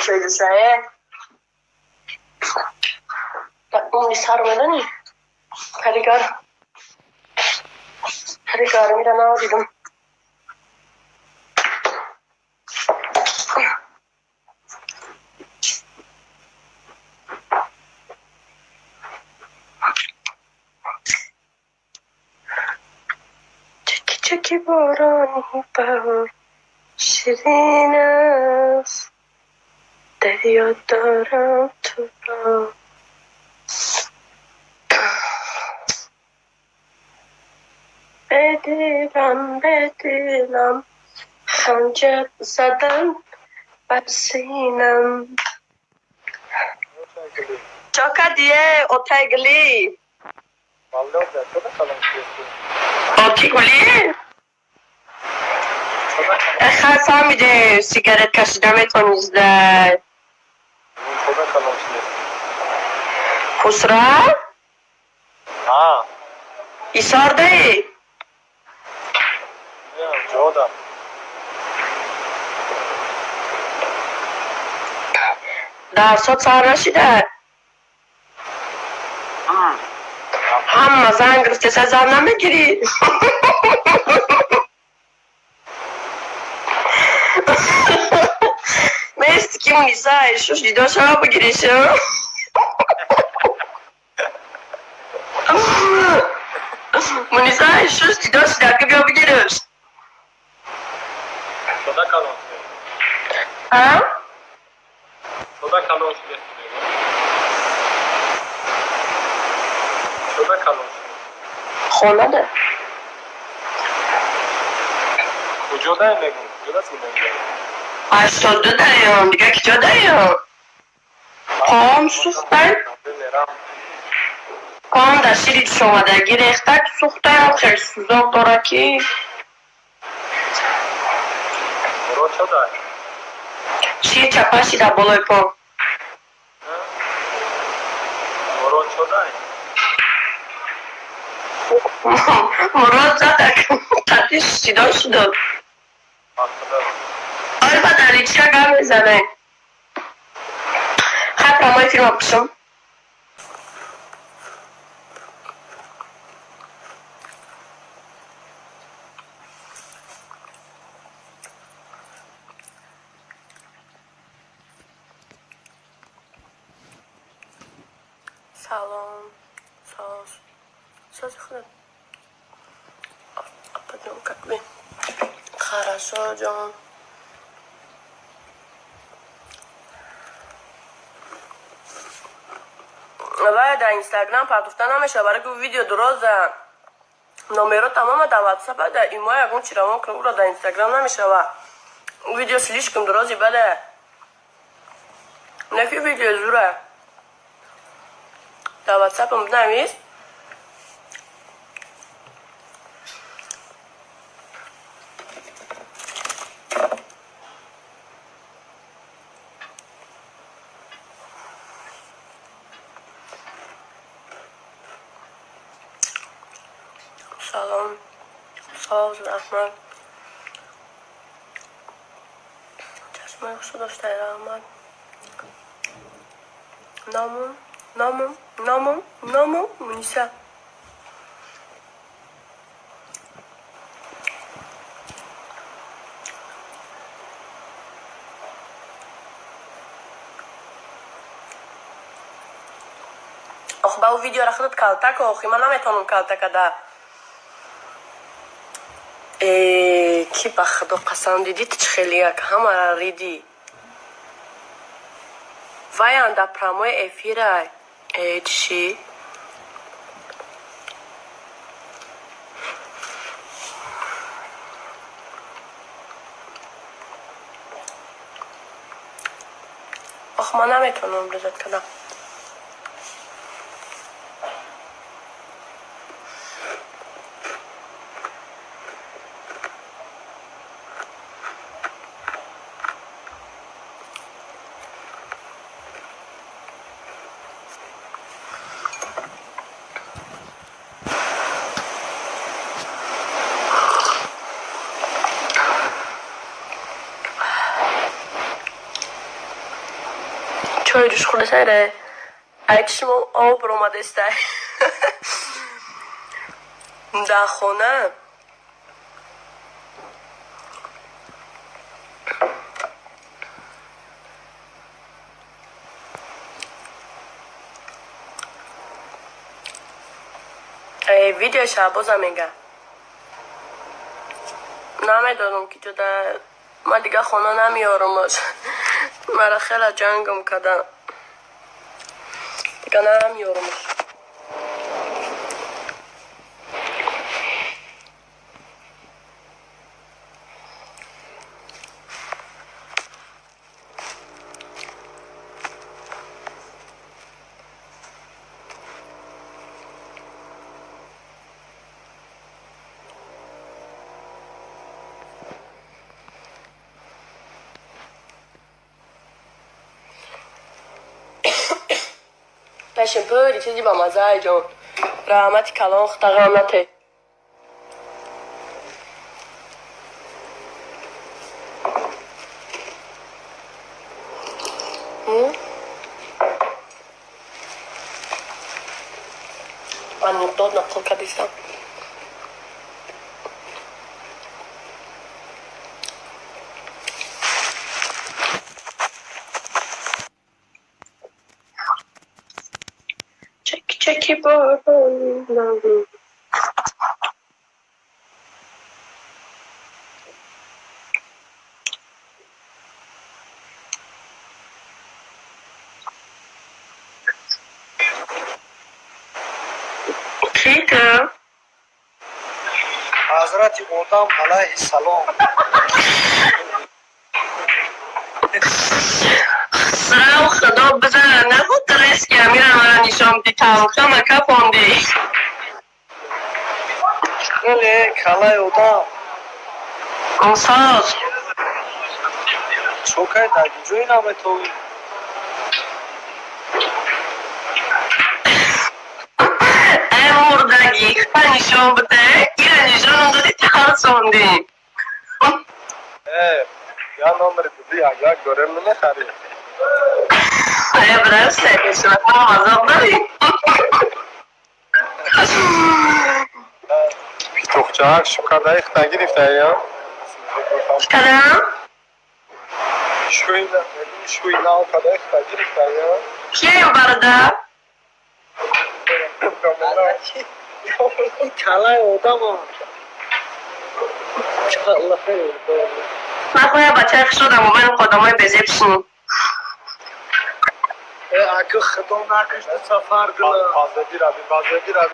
coisa já é. Começaram ainda carregar mira na vida. Çeki boran bahar şirin است دریا دارم تو را بدلم خنجر زدن بر سینم Ciocca die otegli. Vallahi ho detto da kalın Otegli? فهمیده سیگارت کشیدم تونیزده خدا kalın خسرا؟ ها ایسار دایی؟ نه جودا درسات سر نشیده؟ همه زن گرفته سزر نمیگیری؟ Mestre, que mensagem, de Deus chama pra direção. Mensagem, de Deus dá que eu pedi Deus. Toda kalın Hã? Toda kalın Toda kalın خونه Vücuda emeğin Vücuda silmeyin 82 داریم دیگه کجا داریم پام سوختن پام در شیرید شماده گریختک سوختن خیلی سوزاک داره که برو چه داری؟ شیر چپشی در بالای پام برو چه داری؟ مراد زدک قطعش صدا شده آره با دریچه گم میزنه خب رمای فیلم بپشم سلام ساز خودم بدم کتبه خراشا جان و در اینستاگرام پرتوفتن نمیشه برای که ویدیو درست نمره تمام در واتساپ در ایما یکون چیرمان که او را در اینستاگرام نمیشه و ویدیو سلیش کم درستی بده نفی ویدیو زوره در واتساپ هم نمیست سلام ساز احمد چشمه خوشو داشته احمد نامم منیسه آخه با او ویدیو را خودت کلتک آخی من نمیتونم کلتک ده کی به خدا قسم دیدی چه خیلی یک همه را ریدی وایان در پراموی افیره چی؟ آخه من نمیتونم رزت کنم چای روش خورده سره عکس ما آب رو آمده است در خونه ویدیو شبازم میگه نمیدونم که جدا من دیگه خونه نمیارمش مرا خیلی جنگم کردن دیگه نمیارمش پشم پوری چیزی با مزه جان رحمت کلان خطقه نته من نقطات نقل کردیستم چکی بارون چیکه؟ حضرت آدم علیه السلام سلام خدا بزن نبود درست که امیرم را نشام دی تاوکتا مکا پوندی خیلی کلای آدم انساز چوکای در جوی نامه توی ای مردگی خدا نشام بده ایره نشام دادی ترسوندی یا نمبر دیدی اگر گرم نمیخری ای برسته نشام آزاد داری توخچه شو کده ایخ نگیرفته یا کدام؟ شوی نه کده ایخ نگیرفته یا کیه برده؟ این کلای آدم ها الله خیلی من خواهی بچه شدم و من خودمای بزیبشیم اگه خدا نکشت سفر دلم بازدی روی